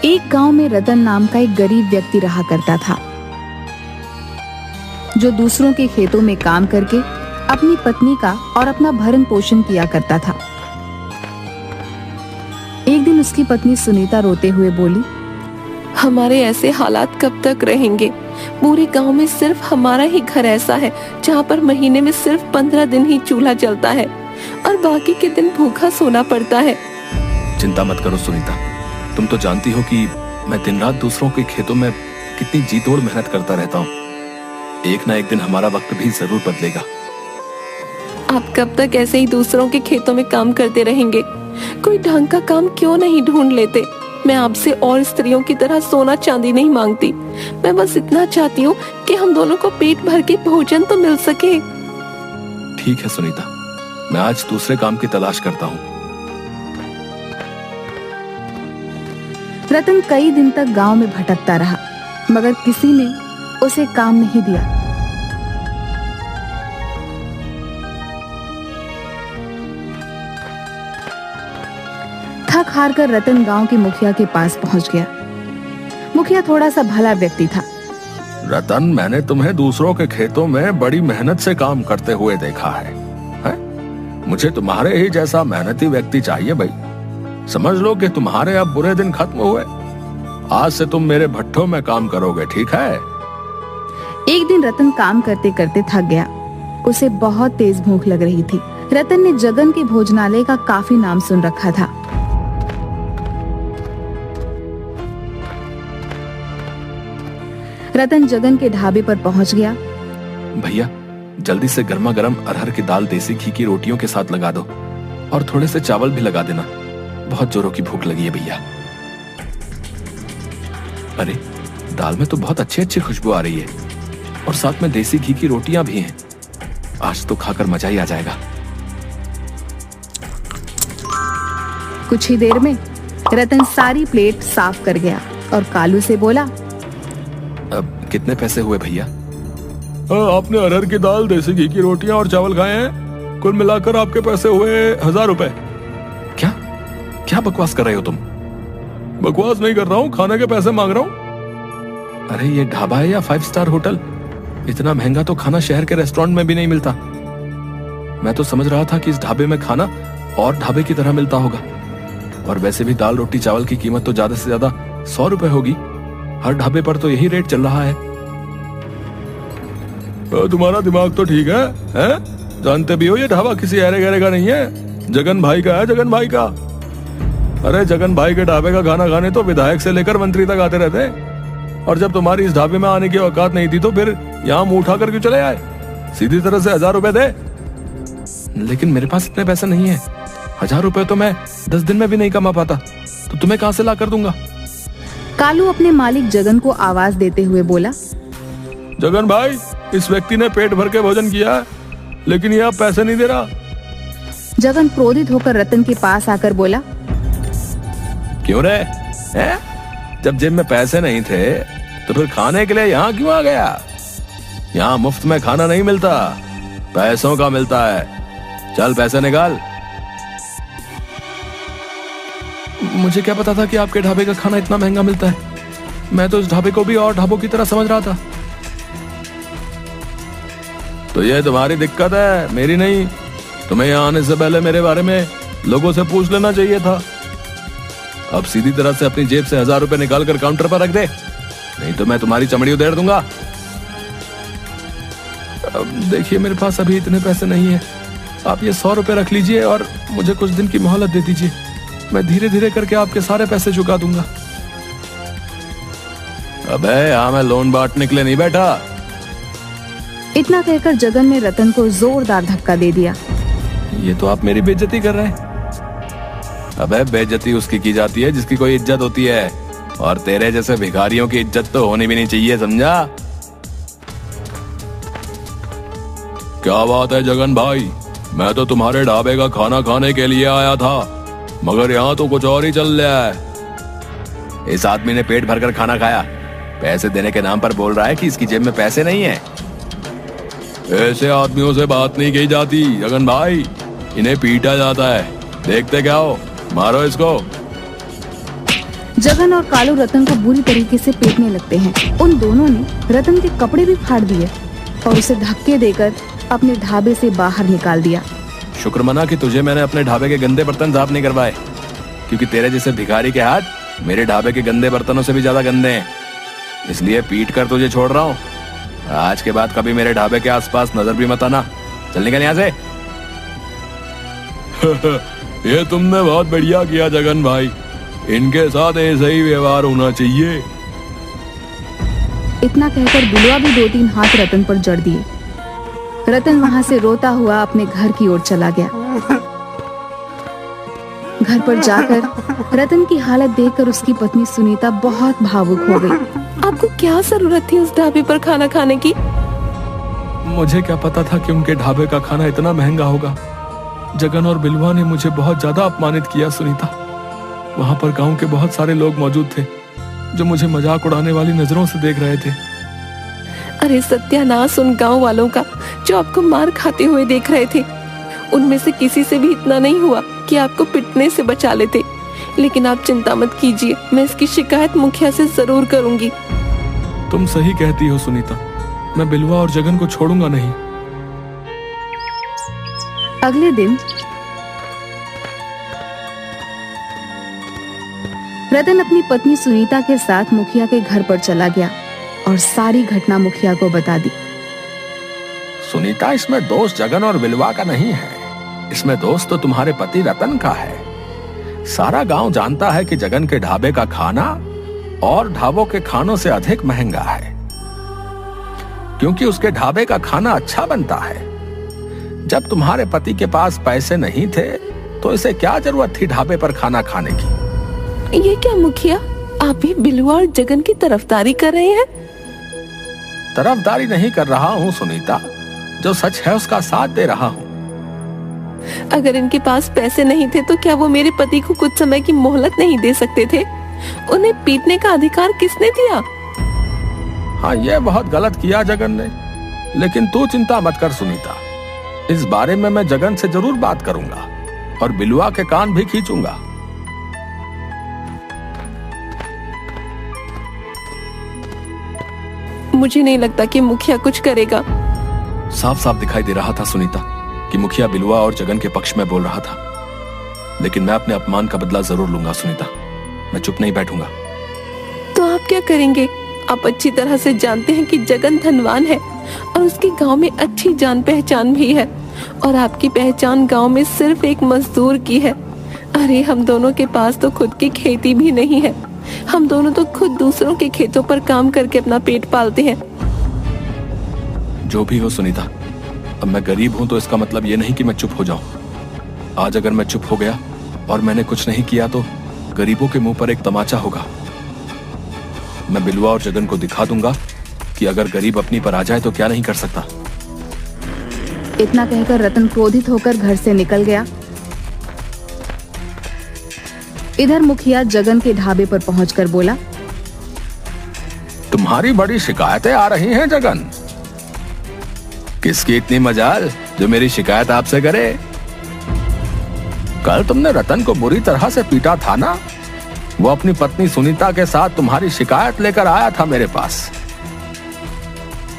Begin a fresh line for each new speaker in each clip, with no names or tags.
एक गांव में रतन नाम का एक गरीब व्यक्ति रहा करता था, जो दूसरों के खेतों में काम करके अपनी पत्नी का और अपना भरण पोषण किया करता था। एक दिन उसकी पत्नी सुनीता रोते हुए बोली,
हमारे ऐसे हालात कब तक रहेंगे? पूरे गांव में सिर्फ हमारा ही घर ऐसा है जहां पर महीने में सिर्फ 15 दिन ही चूल्हा जलता है और बाकी के दिन भूखा सोना पड़ता है।
चिंता मत करो सुनीता, तुम तो जानती हो कि मैं दिन रात दूसरों के खेतों में कितनी जी तोड़ मेहनत करता रहता हूँ। एक ना एक दिन हमारा वक्त भी जरूर बदलेगा।
आप कब तक ऐसे ही दूसरों के खेतों में काम करते रहेंगे? कोई ढंग का काम क्यों नहीं ढूंढ लेते? मैं आपसे और स्त्रियों की तरह सोना चांदी नहीं मांगती, मैं बस इतना चाहती हूँ कि हम दोनों को पेट भर के भोजन तो मिल सके।
ठीक है सुनीता, मैं आज दूसरे काम की तलाश करता हूँ।
रतन कई दिन तक गांव में भटकता रहा, मगर किसी ने उसे काम नहीं दिया। थक हार कर रतन गांव के मुखिया के पास पहुंच गया। मुखिया थोड़ा सा भला व्यक्ति था।
रतन, मैंने तुम्हें दूसरों के खेतों में बड़ी मेहनत से काम करते हुए देखा है? मुझे तुम्हारे ही जैसा मेहनती व्यक्ति चाहिए भाई। समझ लो कि तुम्हारे अब बुरे दिन खत्म हुए। आज से तुम मेरे भट्ठों में काम करोगे, ठीक है?
एक दिन रतन काम करते करते थक गया। उसे बहुत तेज भूख लग रही थी। रतन ने जगन के भोजनालय का काफी नाम सुन रखा था। रतन जगन के ढाबे पर पहुंच गया।
भैया, जल्दी से गर्मा गर्म अरहर की दाल देसी घी की रोटियों के साथ लगा दो और थोड़े से चावल भी लगा देना। बहुत जोरों की भूख लगी है भैया। अरे, दाल में तो बहुत अच्छी अच्छी खुशबू आ रही है और साथ में देसी घी की रोटियां भी हैं। आज तो खाकर मजा ही आ जाएगा।
कुछ ही देर में रतन सारी प्लेट साफ कर गया और कालू से बोला,
अब कितने पैसे हुए भैया? आपने अरहर की दाल, देसी घी की रोटियां और चावल खाए हैं। कुल मिलाकर आपके पैसे हुए 1000 रुपए। क्या क्या बकवास कर रहे हो तुम? बकवास नहीं कर रहा हूँ, खाने के पैसे मांग रहा हूँ। अरे ये ढाबा है या 5 स्टार होटल? इतना महंगा तो खाना शहर के रेस्टोरेंट में भी नहीं मिलता। मैं तो समझ रहा था कि इस ढाबे में खाना और ढाबे की तरह मिलता होगा। और वैसे भी दाल रोटी चावल की कीमत तो ज्यादा से ज्यादा 100 रुपए होगी। हर ढाबे पर तो यही रेट चल रहा है। तुम्हारा दिमाग तो ठीक है? जानते भी हो ये ढाबा किसी अरे गहरे का नहीं है, जगन भाई का है, जगन भाई का। अरे जगन भाई के ढाबे का खाना खाने तो विधायक से लेकर मंत्री तक आते रहते। और जब तुम्हारी इस ढाबे में आने की औकात नहीं थी तो फिर यहाँ मुंह उठा कर क्यों चले आए? सीधी तरह से 1000 रुपए दे। लेकिन मेरे पास इतने पैसे नहीं है। 1000 रुपए तो मैं 10 दिन में भी नहीं कमा पाता, तो तुम्हें कहां से ला कर दूंगा?
कालू अपने मालिक जगन को आवाज देते हुए बोला,
जगन भाई, इस व्यक्ति ने पेट भर के भोजन किया है, लेकिन ये अब पैसे नहीं दे रहा।
जगन क्रोधित होकर रतन के पास आकर बोला,
क्यों रे? जब जेब में पैसे नहीं थे तो फिर खाने के लिए यहाँ क्यों आ गया? यहाँ मुफ्त में खाना नहीं मिलता, पैसों का मिलता है। चल पैसे निकाल। मुझे क्या पता था कि आपके ढाबे का खाना इतना महंगा मिलता है। मैं तो इस ढाबे को भी और ढाबों की तरह समझ रहा था। तो ये तुम्हारी दिक्कत है, मेरी नहीं। तुम्हें यहाँ आने से पहले मेरे बारे में लोगों से पूछ लेना चाहिए था। अब सीधी तरह से अपनी जेब से 1000 रुपए निकाल कर काउंटर पर रख दे, नहीं तो मैं तुम्हारी चमड़ी उधेड़ दूंगा। अब देखिए, मेरे पास अभी इतने पैसे नहीं है। आप ये 100 रुपए रख लीजिए और मुझे कुछ दिन की मोहलत दे दीजिए। मैं धीरे धीरे करके आपके सारे पैसे चुका दूंगा। अबे यहाँ मैं लोन बांटने के लिए नहीं बैठा।
इतना कहकर जगन ने रतन को जोरदार धक्का दे दिया।
ये तो आप मेरी बेइज्जती कर रहे हैं। अबे बेइज्जती उसकी की जाती है जिसकी कोई इज्जत होती है, और तेरे जैसे भिखारियों की इज्जत तो होनी भी नहीं चाहिए, समझा? क्या बात है जगन भाई, मैं तो तुम्हारे ढाबे का खाना खाने के लिए आया था, मगर यहाँ तो कुछ और ही चल रहा है। इस आदमी ने पेट भरकर खाना खाया, पैसे देने के नाम पर बोल रहा है कि इसकी जेब में पैसे नहीं है। ऐसे आदमियों से बात नहीं की जाती जगन भाई, इन्हें पीटा जाता है। देखते क्या हो, मारो इसको।
जगन और कालू रतन को बुरी तरीके से पीटने लगते हैं। उन दोनों ने रतन के कपड़े भी फाड़ दिए और उसे धक्के देकर अपने ढाबे से बाहर निकाल दिया।
शुक्र मना कि तुझे मैंने अपने ढाबे के गंदे बर्तन साफ नहीं करवाए, क्योंकि तेरे जैसे भिखारी के हाथ मेरे ढाबे के गंदे बर्तनों से भी ज्यादा गंदे हैं। इसलिए पीट कर तुझे छोड़ रहा हूँ। आज के बाद कभी मेरे ढाबे के आसपास नजर भी मत आना। चल निकल यहाँ से। ये तुमने बहुत बढ़िया किया जगन भाई, इनके साथ ऐसा ही व्यवहार होना चाहिए।
इतना कहकर बिलुआ भी 2-3 हाथ रतन पर जड़ दिए। रतन वहां से रोता हुआ अपने घर की ओर चला गया। घर पर जाकर रतन की हालत देखकर उसकी पत्नी सुनीता बहुत भावुक हो गई।
आपको क्या जरूरत थी उस ढाबे पर खाना खाने की?
मुझे क्या पता था कि उनके ढाबे का खाना इतना महंगा होगा। जगन और बिलवा ने मुझे बहुत ज्यादा अपमानित किया सुनीता। वहां पर गांव के बहुत सारे लोग मौजूद थे जो मुझे मजाक उड़ाने वाली नजरों से देख रहे थे।
अरे सत्यानाश उन गांव वालों का जो आपको मार खाते हुए देख रहे थे। उनमें से किसी से भी इतना नहीं हुआ कि आपको पिटने से बचा लेते। लेकिन आप चिंता मत कीजिए, मैं इसकी शिकायत मुखिया से जरूर करूंगी।
तुम सही कहती हो सुनीता, मैं बिलवा और जगन को छोड़ूंगा नहीं।
अगले दिन रतन अपनी पत्नी सुनीता के साथ मुखिया के घर पर चला गया और सारी घटना मुखिया को बता दी।
सुनीता, इसमें दोष जगन और बिलवा का नहीं है, इसमें दोष तो तुम्हारे पति रतन का है। सारा गांव जानता है कि जगन के ढाबे का खाना और ढाबों के खानों से अधिक महंगा है, क्योंकि उसके ढाबे का खाना अच्छा बनता है। जब तुम्हारे पति के पास पैसे नहीं थे तो इसे क्या जरूरत थी ढाबे पर खाना खाने की?
ये क्या मुखिया, आप भी बिलुआ और जगन की तरफदारी कर रहे हैं?
तरफदारी नहीं कर रहा हूँ सुनीता, जो सच है उसका साथ दे रहा हूँ।
अगर इनके पास पैसे नहीं थे तो क्या वो मेरे पति को कुछ समय की मोहलत नहीं दे सकते थे? उन्हें पीटने का अधिकार किसने दिया?
हाँ, ये बहुत गलत किया जगन ने, लेकिन तू चिंता मत कर सुनीता, इस बारे में मैं जगन से जरूर बात करूंगा और बिलुआ के कान भी खींचूंगा।
मुझे नहीं लगता कि मुखिया कुछ करेगा।
साफ साफ दिखाई दे रहा था सुनीता कि मुखिया बिलुआ और जगन के पक्ष में बोल रहा था, लेकिन मैं अपने अपमान का बदला जरूर लूंगा सुनीता। मैं चुप नहीं बैठूंगा।
तो आप क्या करेंगे? आप अच्छी तरह से जानते हैं कि जगन धनवान है और उसके गांव में अच्छी जान पहचान भी है, और आपकी पहचान गांव में सिर्फ एक मजदूर की है। अरे हम दोनों के पास तो खुद की खेती भी नहीं है। हम दोनों तो खुद दूसरों के खेतों पर काम करके अपना पेट पालते हैं।
जो भी हो सुनीता, अब मैं गरीब हूं तो इसका मतलब ये नहीं कि मैं चुप हो जाऊं। आज अगर मैं चुप हो गया और मैंने कुछ नहीं किया तो गरीबों के मुंह पर एक तमाचा होगा। मैं बिलुआ और जगन को दिखा दूंगा कि अगर गरीब अपनी पर आ जाए तो क्या नहीं कर सकता।
इतना कहकर रतन क्रोधित होकर घर से निकल गया। इधर मुखिया जगन के ढाबे पर पहुंचकर बोला,
तुम्हारी बड़ी शिकायतें आ रही हैं जगन। किसकी इतनी मजाल जो मेरी शिकायत आपसे करे? कल तुमने रतन को बुरी तरह से पीटा था ना? वो अपनी पत्नी सुनीता के साथ तुम्हारी शिकायत लेकर आया था मेरे पास।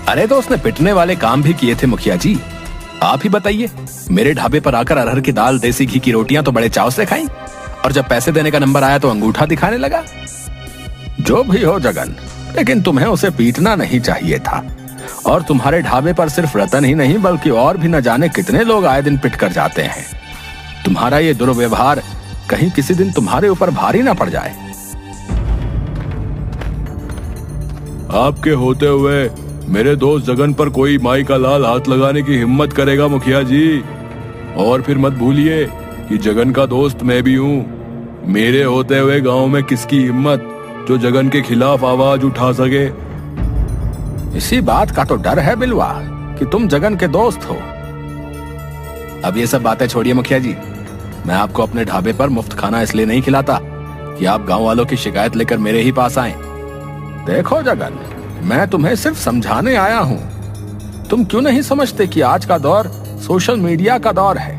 अरे तो उसने पिटने वाले काम भी किए थे मुखिया जी। आप ही बताइए, मेरे ढाबे पर आकर अरहर की दाल, देसी घी की रोटियां तो बड़े चाव से खाई, और जब पैसे देने का नंबर आया तो अंगूठा दिखाने लगा। जो भी हो जगन, लेकिन तुम्हें उसे पीटना नहीं चाहिए था। और तुम्हारे ढाबे पर सिर्फ रतन ही नहीं बल्कि और भी न जाने कितने लोग आए दिन पिट कर जाते हैं। तुम्हारा ये दुर्व्यवहार कहीं किसी दिन तुम्हारे ऊपर भारी ना पड़ जाए। आपके होते हुए मेरे दोस्त जगन पर कोई माई का लाल हाथ लगाने की हिम्मत करेगा मुखिया जी? और फिर मत भूलिए कि जगन का दोस्त मैं भी हूँ। मेरे होते हुए गांव में किसकी हिम्मत जो जगन के खिलाफ आवाज उठा सके? इसी बात का तो डर है बिलवा कि तुम जगन के दोस्त हो। अब ये सब बातें छोड़िए मुखिया जी। मैं आपको अपने ढाबे पर मुफ्त खाना इसलिए नहीं खिलाता कि आप गांव वालों की शिकायत लेकर मेरे ही पास आए। देखो जगन, मैं तुम्हें सिर्फ समझाने आया हूँ। तुम क्यों नहीं समझते कि आज का दौर सोशल मीडिया का दौर है?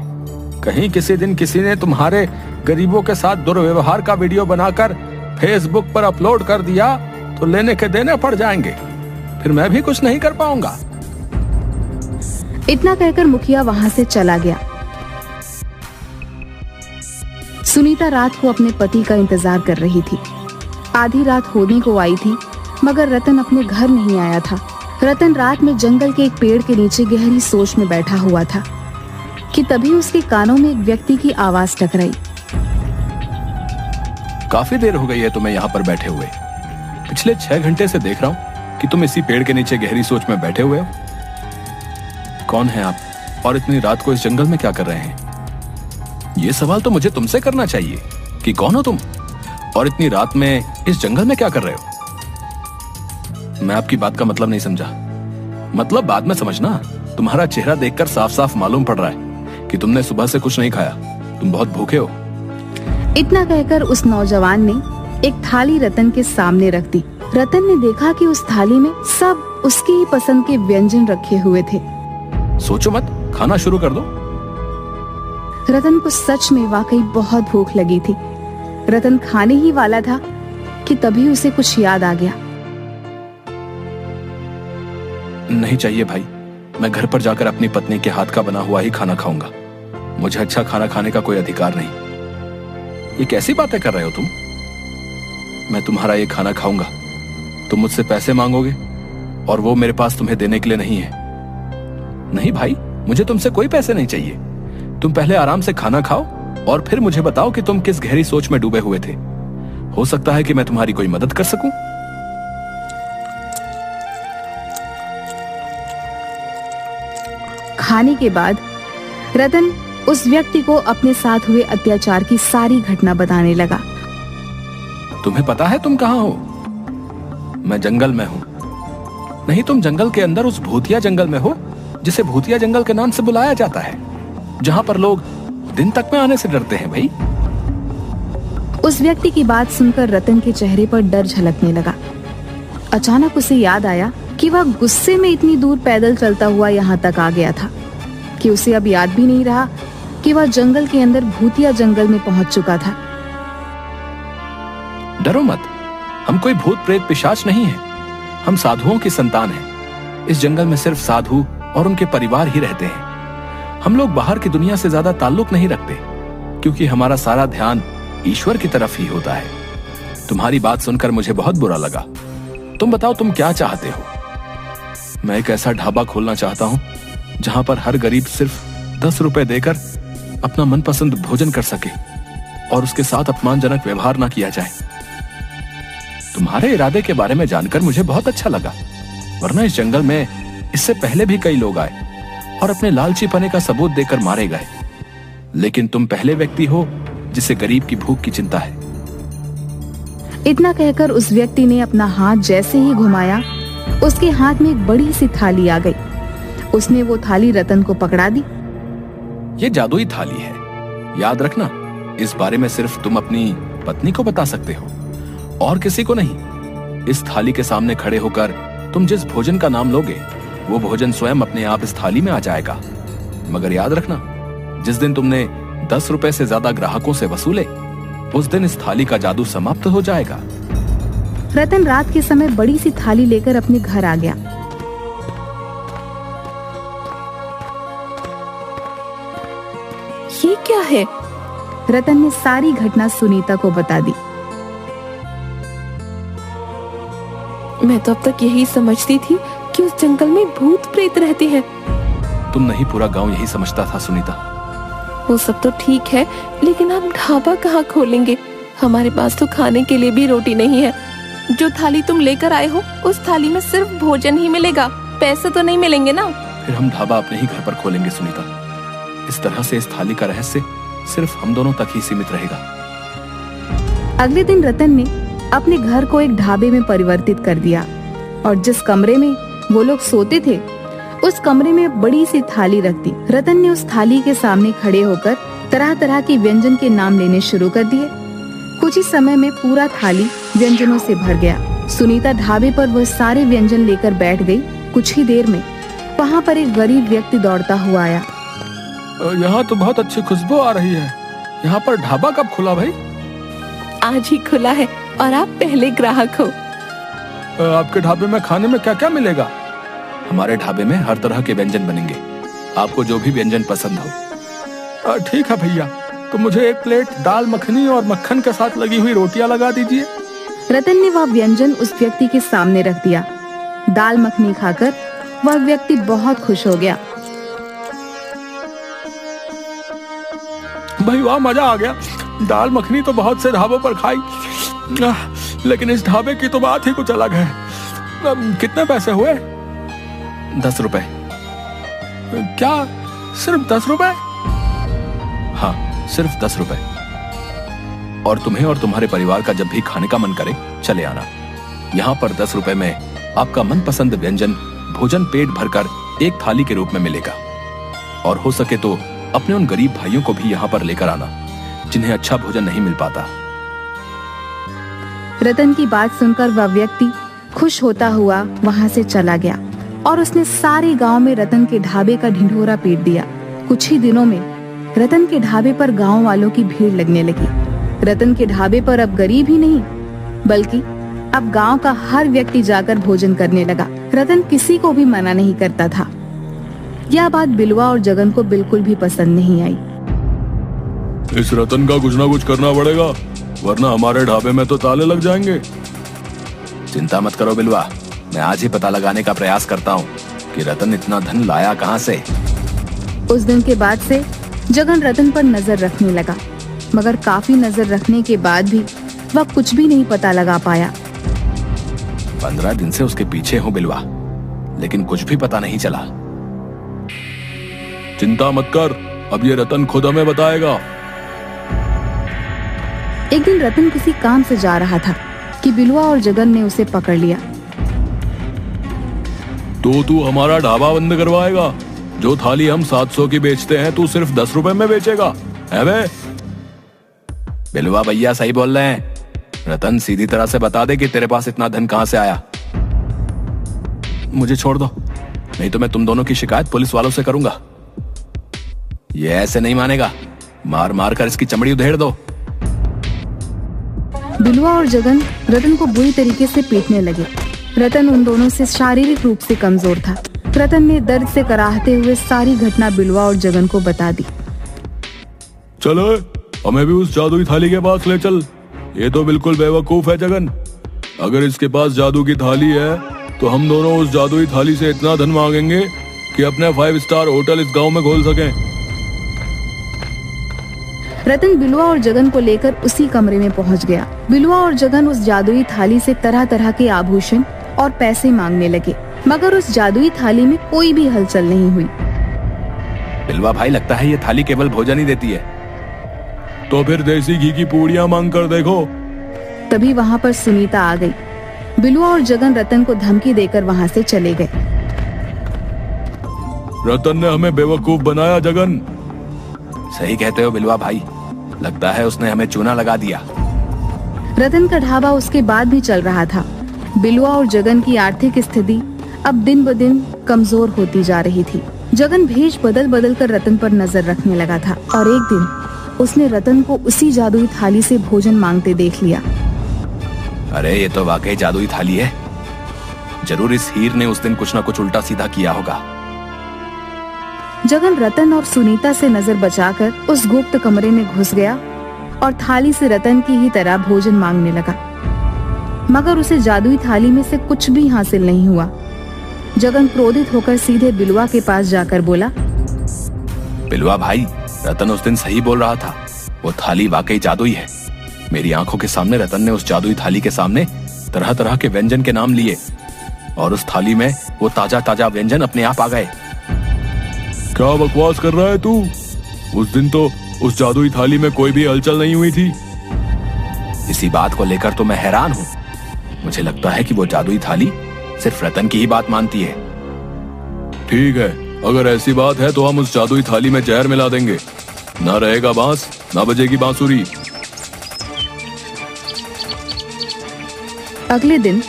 कहीं किसी दिन किसी ने तुम्हारे गरीबों के साथ दुर्व्यवहार का वीडियो बनाकर फेसबुक पर अपलोड कर दिया तो लेने के देने पड़ जाएंगे, फिर मैं भी कुछ नहीं कर पाऊंगा।
इतना कहकर मुखिया वहां से चला गया। सुनीता रात को अपने पति का इंतजार कर रही थी। आधी रात होने को आई थी, मगर रतन अपने घर नहीं आया था। रतन रात में जंगल के एक पेड़ के नीचे गहरी सोच में बैठा हुआ था कि तभी उसके कानों में एक व्यक्ति की आवाज टकराई।
काफी देर हो गई है तुम्हें यहाँ पर बैठे हुए। पिछले 6 घंटे से देख रहा हूँ कि तुम इसी पेड़ के नीचे गहरी सोच में बैठे हुए हो। कौन है आप, और इतनी रात को इस जंगल में क्या कर रहे हैं? ये सवाल तो मुझे तुमसे करना चाहिए कि कौन हो तुम, और इतनी रात में इस जंगल में क्या कर रहे हो? मैं आपकी बात का मतलब नहीं समझा। मतलब बाद में समझना। तुम्हारा चेहरा देखकर साफ साफ मालूम पड़ रहा है कि तुमने सुबह से कुछ नहीं खाया, तुम बहुत भूखे हो।
इतना कहकर उस नौजवान ने एक थाली रतन के सामने रख दी। रतन ने देखा कि उस थाली में सब उसकी ही पसंद के व्यंजन रखे हुए थे।
सोचो मत, खाना शुरू कर दो।
रतन को सच में वाकई बहुत भूख लगी थी। रतन खाने ही वाला था कि तभी उसे कुछ याद आ गया।
नहीं चाहिए भाई, मैं घर पर जाकर अपनी पत्नी के हाथ का बना हुआ ही खाना खाऊंगा। मुझे अच्छा खाना खाने का कोई अधिकार नहीं। ये कैसी बातें कर रहे हो तुम? मैं तुम्हारा ये खाना खाऊंगा, तुम मुझसे पैसे मांगोगे और वो मेरे पास तुम्हें देने के लिए नहीं है। नहीं भाई, मुझे तुमसे कोई पैसे नहीं चाहिए। तुम पहले आराम से खाना खाओ और फिर मुझे बताओ कि तुम किस गहरी सोच में डूबे हुए थे। हो सकता है कि मैं तुम्हारी कोई मदद कर सकूं।
खाने के बाद रतन उस व्यक्ति को अपने साथ हुए अत्याचार की सारी घटना बताने लगा।
तुम्हें पता है तुम कहां हो? मैं जंगल में हूं। नहीं, तुम जंगल के अंदर उस भूतिया जंगल में हो जिसे भूतिया जंगल के नाम से बुलाया जाता है, जहां पर लोग दिन तक में आने से डरते हैं। भाई,
उस व्यक्ति की बात सुनकर रतन के चेहरे पर डर झलकने लगा। अचानक उसे याद आया कि वह गुस्से में इतनी दूर पैदल चलता हुआ यहाँ तक आ गया था कि उसे अब याद भी नहीं रहा कि वह जंगल के अंदर भूतिया जंगल में पहुंच चुका था।
डरो मत, हम कोई भूत प्रेत पिशाच नहीं है। हम साधुओं की संतान हैं। इस जंगल में सिर्फ साधु और उनके परिवार ही रहते हैं। हम लोग बाहर की दुनिया से ज्यादा ताल्लुक नहीं रखते, क्योंकि हमारा सारा ध्यान ईश्वर की तरफ ही होता है। तुम्हारी बात सुनकर मुझे बहुत बुरा लगा। तुम बताओ, तुम क्या चाहते हो? मैं एक ऐसा ढाबा खोलना चाहता हूँ जहां पर हर गरीब सिर्फ 10 रुपए देकर अपना मनपसंद भोजन कर सके और उसके साथ अपमानजनक व्यवहार ना किया जाए। तुम्हारे इरादे के बारे में जानकर मुझे बहुत अच्छा लगा, वरना इस जंगल में इससे पहले भी कई लोग आए और अपने लालचीपने का सबूत देकर मारे गए, लेकिन तुम पहले व्यक्ति हो जिसे गरीब की भूख की चिंता है।
इतना कहकर उस व्यक्ति ने अपना हाथ जैसे ही घुमाया, उसके हाथ में एक बड़ी सी थाली आ गई। उसने वो थाली रतन को पकड़ा दी।
ये जादुई थाली है, याद रखना। इस बारे में सिर्फ तुम अपनी पत्नी को बता सकते हो और किसी को नहीं। इस थाली के सामने खड़े होकर तुम जिस भोजन का नाम लोगे, वो भोजन स्वयं अपने आप इस थाली में आ जाएगा। मगर याद रखना, जिस दिन तुमने 10 रुपए से ज्यादा ग्राहकों से वसूले, उस दिन इस थाली का जादू समाप्त हो जाएगा।
रतन रात के समय बड़ी सी थाली लेकर अपने घर आ गया।
ये क्या है?
रतन ने सारी घटना सुनीता को बता दी।
मैं तो अब तक यही समझती थी कि उस जंगल में भूत प्रेत रहते हैं।
तुम नहीं, पूरा गांव यही समझता था सुनीता।
वो सब तो ठीक है, लेकिन आप ढाबा कहाँ खोलेंगे? हमारे पास तो खाने के लिए भी रोटी नहीं है। जो थाली तुम लेकर आए हो, उस थाली में सिर्फ भोजन ही मिलेगा, पैसे तो नहीं मिलेंगे ना।
फिर हम ढाबा अपने ही घर पर खोलेंगे सुनीता। इस तरह से इस थाली का रहस्य सिर्फ हम दोनों तक ही सीमित रहेगा।
अगले दिन रतन ने अपने घर को एक ढाबे में परिवर्तित कर दिया और जिस कमरे में वो लोग सोते थे, उस कमरे में बड़ी सी थाली रख दी। रतन ने उस थाली के सामने खड़े होकर तरह तरह के व्यंजन के नाम लेने शुरू कर दिए। कुछ ही समय में पूरा थाली व्यंजनों से भर गया। सुनीता ढाबे पर वह सारे व्यंजन लेकर बैठ गई। कुछ ही देर में वहाँ पर एक गरीब व्यक्ति दौड़ता हुआ आया।
यहाँ तो बहुत अच्छी खुशबू आ रही है। यहाँ पर ढाबा कब खुला भाई?
आज ही खुला है और आप पहले ग्राहक हो।
आपके ढाबे में खाने में क्या क्या मिलेगा? हमारे ढाबे में हर तरह के व्यंजन बनेंगे, आपको जो भी व्यंजन पसंद हो। ठीक है भैया, तो मुझे एक प्लेट दाल मखनी और मक्खन के साथ लगी हुई रोटियां लगा दीजिए।
रतन ने वह व्यंजन उस व्यक्ति के सामने रख दिया। दाल मखनी खाकर वह व्यक्ति बहुत खुश हो गया।
भाई वाह, मजा आ गया। दाल मखनी तो बहुत से ढाबों पर खाई, लेकिन इस ढाबे की तो बात ही कुछ अलग है। कितने पैसे हुए? 10 रुपए। क्या, सिर्फ 10 रुपए? हाँ, सिर्फ 10 रुपए। और तुम्हें और तुम्हारे परिवार का जब भी खाने का मन करे चले आना। यहाँ पर 10 रुपए में आपका मनपसंद व्यंजन भोजन पेट भरकर एक थाली के रूप में मिलेगा। और हो सके तो अपने उन गरीब भाइयों को भी यहाँ पर लेकर आना जिन्हें अच्छा भोजन नहीं मिल पाता।
रतन की बात सुनकर वह व्यक्ति खुश होता हुआ वहां से चला गया और उसने सारे गांव में रतन के ढाबे का ढिंढोरा पीट दिया। कुछ ही दिनों में रतन के ढाबे पर गांव वालों की भीड़ लगने लगी। रतन के ढाबे पर अब गरीब ही नहीं बल्कि अब गांव का हर व्यक्ति जाकर भोजन करने लगा। रतन किसी को भी मना नहीं करता था। यह बात बिलवा और जगन को बिल्कुल भी पसंद नहीं आई।
इस रतन का कुछ ना कुछ करना पड़ेगा, वरना हमारे ढाबे में तो ताले लग जाएंगे। चिंता मत करो बिलवा, मैं आज ही पता लगाने का प्रयास करता हूँ कि रतन इतना धन लाया कहाँ से।
उस दिन के बाद से जगन रतन पर नजर रखने लगा, मगर काफी नजर रखने के बाद भी वह कुछ भी नहीं पता लगा पाया।
15 दिन से उसके पीछे हूँ बिलवा, लेकिन कुछ भी पता नहीं चला। चिंता मत कर, अब ये रतन खुद हमें बताएगा।
एक दिन रतन किसी काम से जा रहा था कि बिलवा और जगन ने उसे पकड़ लिया।
तो तू हमारा ढाबा बंद करवाएगा? जो थाली हम 700 की बेचते हैं तू सिर्फ 10 रुपए में बेचेगा, है बे? बिलवा भैया सही बोल रहे हैं। रतन सीधी तरह से बता दे कि तेरे पास इतना धन कहां से आया। मुझे छोड़ दो, नहीं तो मैं तुम दोनों की शिकायत पुलिस वालों से करूंगा। ये ऐसे नहीं मानेगा, मार मार कर इसकी चमड़ी उधेड़ दो।
बिलवा और जगन रतन को बुरी तरीके से पीटने लगे। रतन उन दोनों से शारीरिक रूप से कमजोर था। रतन ने दर्द से कराहते हुए सारी घटना बिलवा और जगन को बता दी।
चलो हमें भी उस जादुई थाली के पास ले चल। ये तो बिल्कुल बेवकूफ है जगन। अगर इसके पास जादू की थाली है तो हम दोनों उस जादुई थाली से इतना धन मांगेंगे कि अपने 5 स्टार होटल इस गांव में खोल सकें।
रतन बिलवा और जगन को लेकर उसी कमरे में पहुंच गया। बिलवा और जगन उस जादुई थाली से तरह तरह के आभूषण और पैसे मांगने लगे, मगर उस जादुई थाली में कोई भी हलचल नहीं हुई।
बिलवा भाई, लगता है ये थाली केवल भोजन ही देती है। तो फिर देसी घी की पूड़ियां मांग कर देखो।
तभी वहाँ पर सुनीता आ गई। बिलवा और जगन रतन को धमकी देकर वहाँ से चले गए।
रतन ने हमें बेवकूफ बनाया जगन। सही कहते हो बिलवा भाई, लगता है उसने हमें चूना लगा दिया।
रतन का ढाबा उसके बाद भी चल रहा था। बिलवा और जगन की आर्थिक स्थिति अब दिन ब दिन कमजोर होती जा रही थी। जगन भेष बदल बदल कर रतन पर नजर रखने लगा था और एक दिन उसने रतन को उसी जादुई थाली से भोजन मांगते देख लिया।
अरे ये तो वाकई जादुई थाली है। जरूर इस हीर ने उस दिन कुछ न कुछ उल्टा सीधा किया होगा।
जगन रतन और सुनीता से नजर बचाकर उस गुप्त कमरे में घुस गया और थाली से रतन की ही तरह भोजन मांगने लगा, मगर उसे जादुई थाली में से कुछ भी हासिल नहीं हुआ। जगन क्रोधित होकर सीधे बिलवा के पास जाकर बोला,
बिलवा भाई, रतन उस दिन सही बोल रहा था, वो थाली वाकई जादुई है। मेरी आंखों के सामने रतन ने उस जादुई थाली के सामने तरह तरह के व्यंजन के नाम लिए और उस थाली में वो ताजा ताजा व्यंजन अपने आप आ गए। क्या बकवास कर रहा है तू? उस दिन तो उस जादुई थाली में कोई भी हलचल नहीं हुई थी। इसी बात को लेकर तो मैं हैरान हूँ। मुझे लगता है कि वो जादुई थाली सिर्फ रतन की ही बात मानती है। ठीक है, अगर ऐसी बात है तो हम उस जादुई थाली में जहर मिला देंगे। ना रहेगा बांस, ना बजेगी बांसुरी।
अगले दिन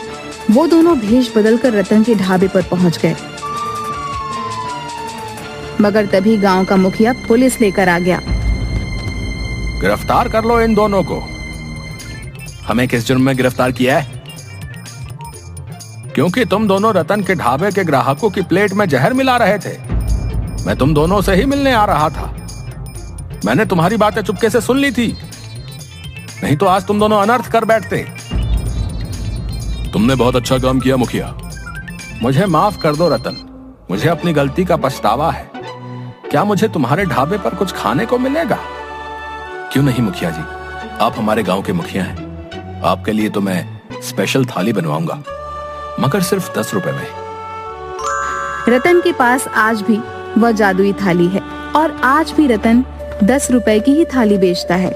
वो दोनों भेष बदलकर रतन के ढाबे पर पहुंच गए, मगर तभी गांव का मुखिया पुलिस लेकर आ गया।
गिरफ्तार कर लो इन दोनों को। हमें किस जुर्म में गिरफ्तार किया है? क्योंकि तुम दोनों रतन के ढाबे के ग्राहकों की प्लेट में जहर मिला रहे थे। मैं तुम दोनों से ही मिलने आ रहा था। मैंने तुम्हारी बातें चुपके से सुन ली थी, नहीं तो आज तुम दोनों अनर्थ कर बैठते। तुमने बहुत अच्छा काम किया मुखिया। मुझे माफ कर दो रतन, मुझे अपनी गलती का पछतावा है। क्या मुझे तुम्हारे ढाबे पर कुछ खाने को मिलेगा? क्यों नहीं मुखिया जी, आप हमारे गांव के मुखिया हैं। आपके लिए तो मैं स्पेशल थाली बनवाऊंगा, मगर सिर्फ 10 रुपए में।
रतन के पास आज भी वह जादुई थाली है और आज भी रतन 10 रुपए की ही थाली बेचता है।